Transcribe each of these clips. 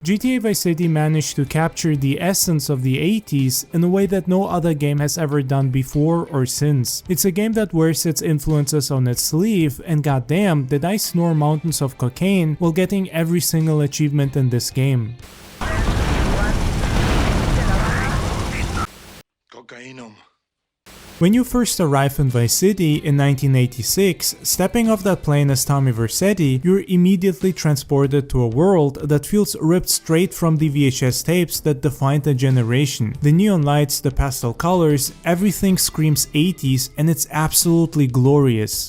GTA Vice City managed to capture the essence of the 80s in a way that no other game has ever done before or since. It's a game that wears its influences on its sleeve, and goddamn did I snore mountains of cocaine while getting every single achievement in this game. Cocainum. When you first arrive in Vice City in 1986, stepping off that plane as Tommy Vercetti, you're immediately transported to a world that feels ripped straight from the VHS tapes that defined a generation. The neon lights, the pastel colors, everything screams 80s, and it's absolutely glorious.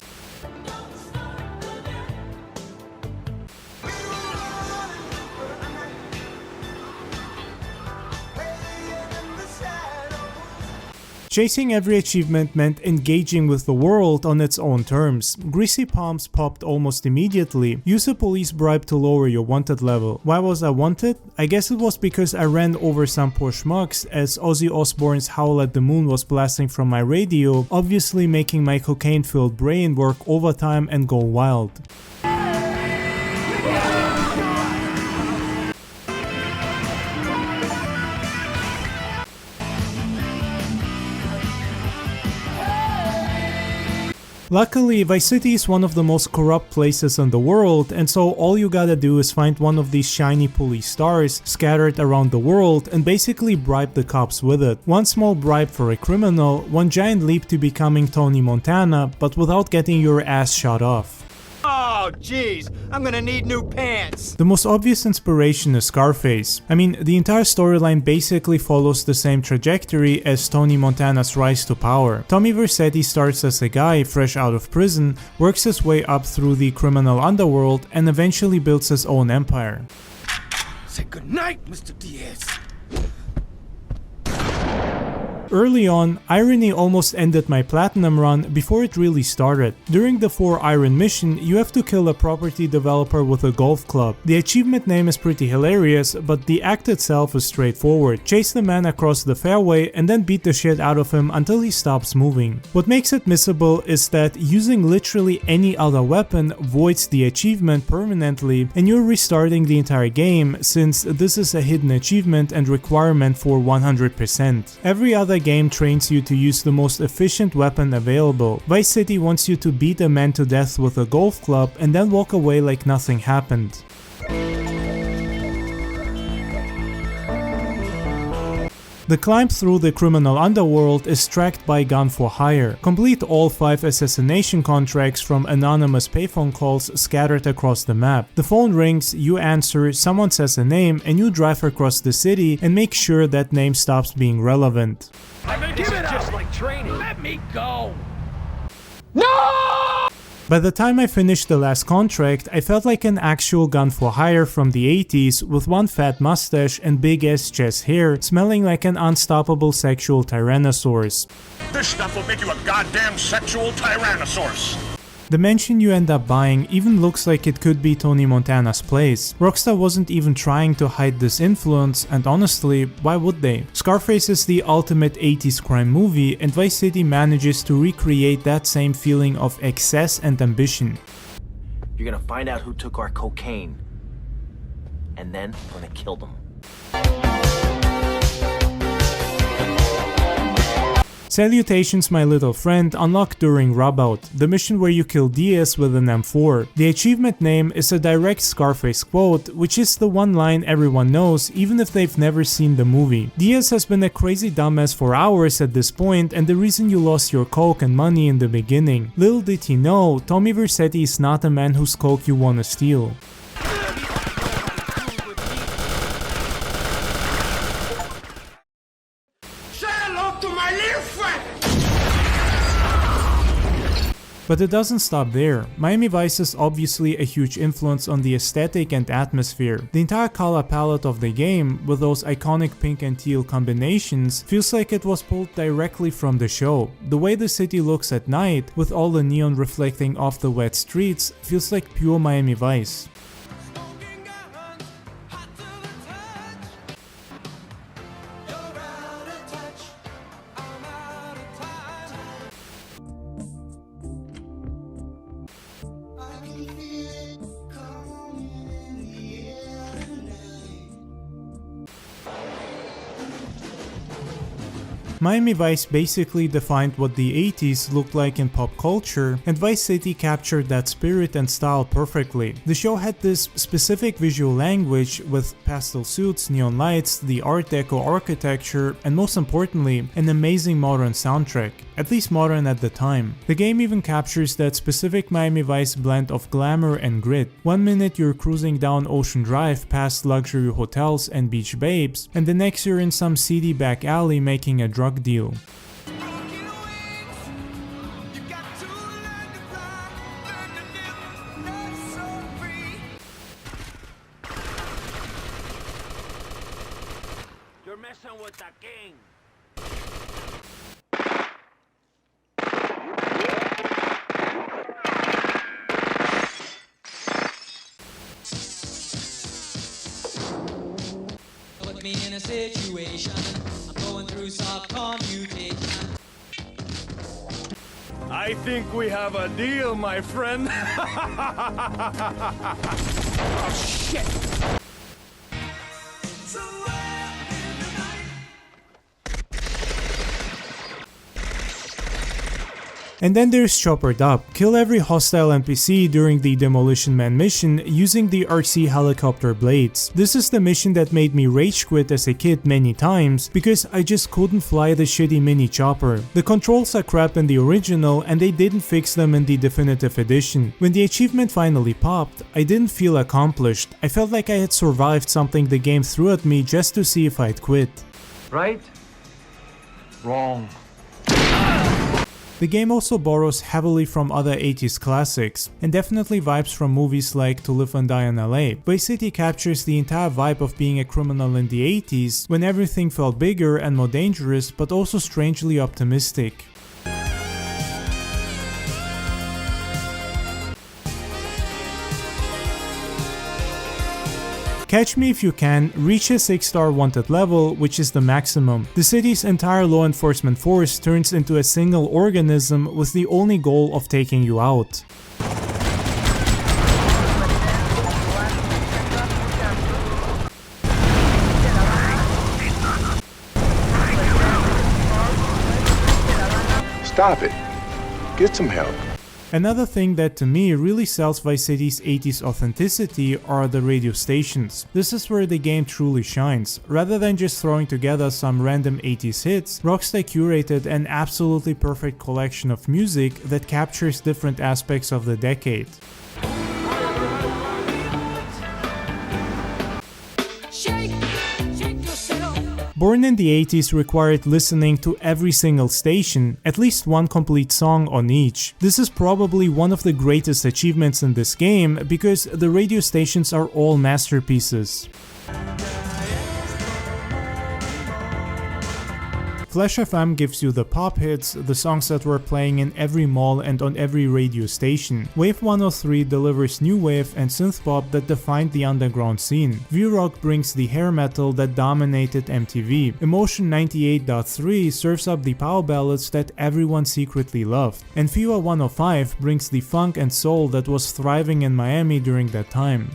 Chasing every achievement meant engaging with the world on its own terms. Greasy palms popped almost immediately. Use a police bribe to lower your wanted level. Why was I wanted? I guess it was because I ran over some poor schmucks as Ozzy Osbourne's Howl at the Moon was blasting from my radio, obviously making my cocaine-filled brain work overtime and go wild. Luckily, Vice City is one of the most corrupt places in the world, and so all you gotta do is find one of these shiny police stars scattered around the world and basically bribe the cops with it. One small bribe for a criminal, one giant leap to becoming Tony Montana, but without getting your ass shot off. Oh jeez, I'm gonna need new pants! The most obvious inspiration is Scarface. I mean, the entire storyline basically follows the same trajectory as Tony Montana's rise to power. Tommy Vercetti starts as a guy fresh out of prison, works his way up through the criminal underworld, and eventually builds his own empire. Say goodnight, Mr. Diaz. Early on, irony almost ended my platinum run before it really started. During the 4 Iron mission, you have to kill a property developer with a golf club. The achievement name is pretty hilarious, but the act itself is straightforward. Chase the man across the fairway and then beat the shit out of him until he stops moving. What makes it missable is that using literally any other weapon voids the achievement permanently, and you're restarting the entire game since this is a hidden achievement and requirement for 100%. Every other game trains you to use the most efficient weapon available. Vice City wants you to beat a man to death with a golf club and then walk away like nothing happened. The climb through the criminal underworld is tracked by gun for hire. Complete all 5 assassination contracts from anonymous payphone calls scattered across the map. The phone rings, you answer, someone says a name, and you drive across the city and make sure that name stops being relevant. Give it just like training. Let me go. By the time I finished the last contract, I felt like an actual gun for hire from the 80s with one fat mustache and big ass chest hair, smelling like an unstoppable sexual tyrannosaurus. This stuff will make you a goddamn sexual tyrannosaurus. The mansion you end up buying even looks like it could be Tony Montana's place. Rockstar wasn't even trying to hide this influence, and honestly, why would they? Scarface is the ultimate 80s crime movie, and Vice City manages to recreate that same feeling of excess and ambition. You're gonna find out who took our cocaine, and then we're gonna kill them. Salutations, my little friend, unlocked during Rubout, the mission where you kill Diaz with an M4. The achievement name is a direct Scarface quote, which is the one line everyone knows even if they've never seen the movie. Diaz has been a crazy dumbass for hours at this point and the reason you lost your coke and money in the beginning. Little did he know, Tommy Vercetti is not a man whose coke you wanna steal. But it doesn't stop there. Miami Vice is obviously a huge influence on the aesthetic and atmosphere. The entire color palette of the game, with those iconic pink and teal combinations, feels like it was pulled directly from the show. The way the city looks at night, with all the neon reflecting off the wet streets, feels like pure Miami Vice. Miami Vice basically defined what the 80s looked like in pop culture, and Vice City captured that spirit and style perfectly. The show had this specific visual language with pastel suits, neon lights, the Art Deco architecture, and most importantly, an amazing modern soundtrack, at least modern at the time. The game even captures that specific Miami Vice blend of glamour and grit. One minute you're cruising down Ocean Drive past luxury hotels and beach babes, and the next you're in some seedy back alley making a drug deal. You're messing with the king. Put me in a situation, I'm going through soft commutation. I think we have a deal, my friend. Oh, shit! And then there's Choppered Up. Kill every hostile NPC during the Demolition Man mission using the RC helicopter blades. This is the mission that made me rage quit as a kid many times because I just couldn't fly the shitty mini chopper. The controls are crap in the original and they didn't fix them in the definitive edition. When the achievement finally popped, I didn't feel accomplished. I felt like I had survived something the game threw at me just to see if I'd quit. Right? Wrong. The game also borrows heavily from other 80s classics, and definitely vibes from movies like To Live and Die in LA. Vice City captures the entire vibe of being a criminal in the 80s, when everything felt bigger and more dangerous, but also strangely optimistic. Catch Me If You Can reach a 6-star wanted level, which is the maximum. The city's entire law enforcement force turns into a single organism with the only goal of taking you out. Stop it. Get some help. Another thing that to me really sells Vice City's 80s authenticity are the radio stations. This is where the game truly shines. Rather than just throwing together some random 80s hits, Rockstar curated an absolutely perfect collection of music that captures different aspects of the decade. Born in the 80s required listening to every single station, at least one complete song on each. This is probably one of the greatest achievements in this game because the radio stations are all masterpieces. Flash FM gives you the pop hits, the songs that were playing in every mall and on every radio station. Wave 103 delivers new wave and synth pop that defined the underground scene. V-Rock brings the hair metal that dominated MTV. Emotion 98.3 serves up the power ballads that everyone secretly loved. And FIWA 105 brings the funk and soul that was thriving in Miami during that time.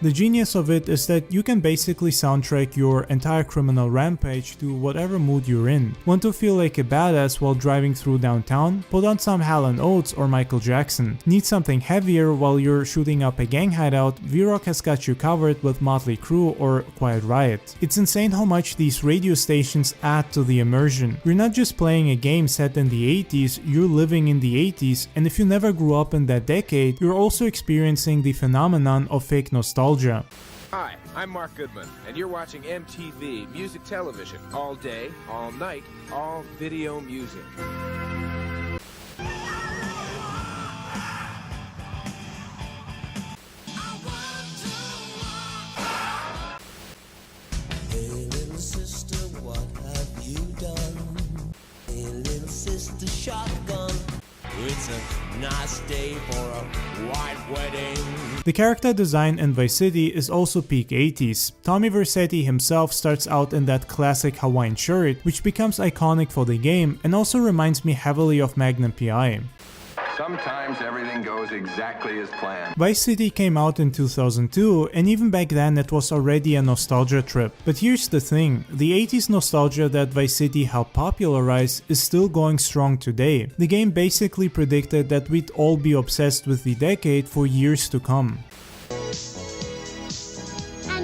The genius of it is that you can basically soundtrack your entire criminal rampage to whatever mood you're in. Want to feel like a badass while driving through downtown? Put on some Hall & Oates or Michael Jackson. Need something heavier while you're shooting up a gang hideout? V-Rock has got you covered with Motley Crue or Quiet Riot. It's insane how much these radio stations add to the immersion. You're not just playing a game set in the 80s, you're living in the 80s, and if you never grew up in that decade, you're also experiencing the phenomenon of fake nostalgia. Hi, I'm Mark Goodman, and you're watching MTV Music Television. All day, all night, all video music. Hey little sister, what have you done? Hey little sister. It's a nice day for a white wedding. The character design in Vice City is also peak 80s. Tommy Vercetti himself starts out in that classic Hawaiian shirt, which becomes iconic for the game and also reminds me heavily of Magnum PI. Sometimes everything goes exactly as planned. Vice City came out in 2002, and even back then it was already a nostalgia trip. But here's the thing, the 80s nostalgia that Vice City helped popularize is still going strong today. The game basically predicted that we'd all be obsessed with the decade for years to come. And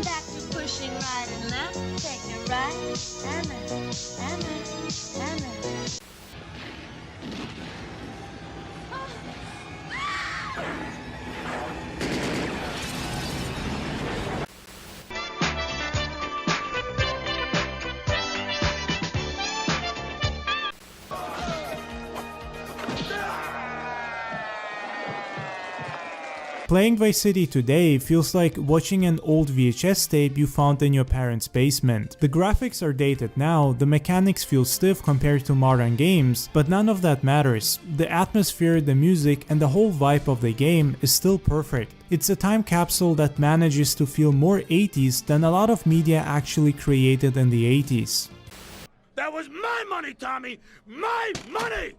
back to pushing right and left, take it right, and left, and left, and left. Playing Vice City today feels like watching an old VHS tape you found in your parents' basement. The graphics are dated now, the mechanics feel stiff compared to modern games, but none of that matters. The atmosphere, the music, and the whole vibe of the game is still perfect. It's a time capsule that manages to feel more 80s than a lot of media actually created in the 80s. That was my money, Tommy! My money!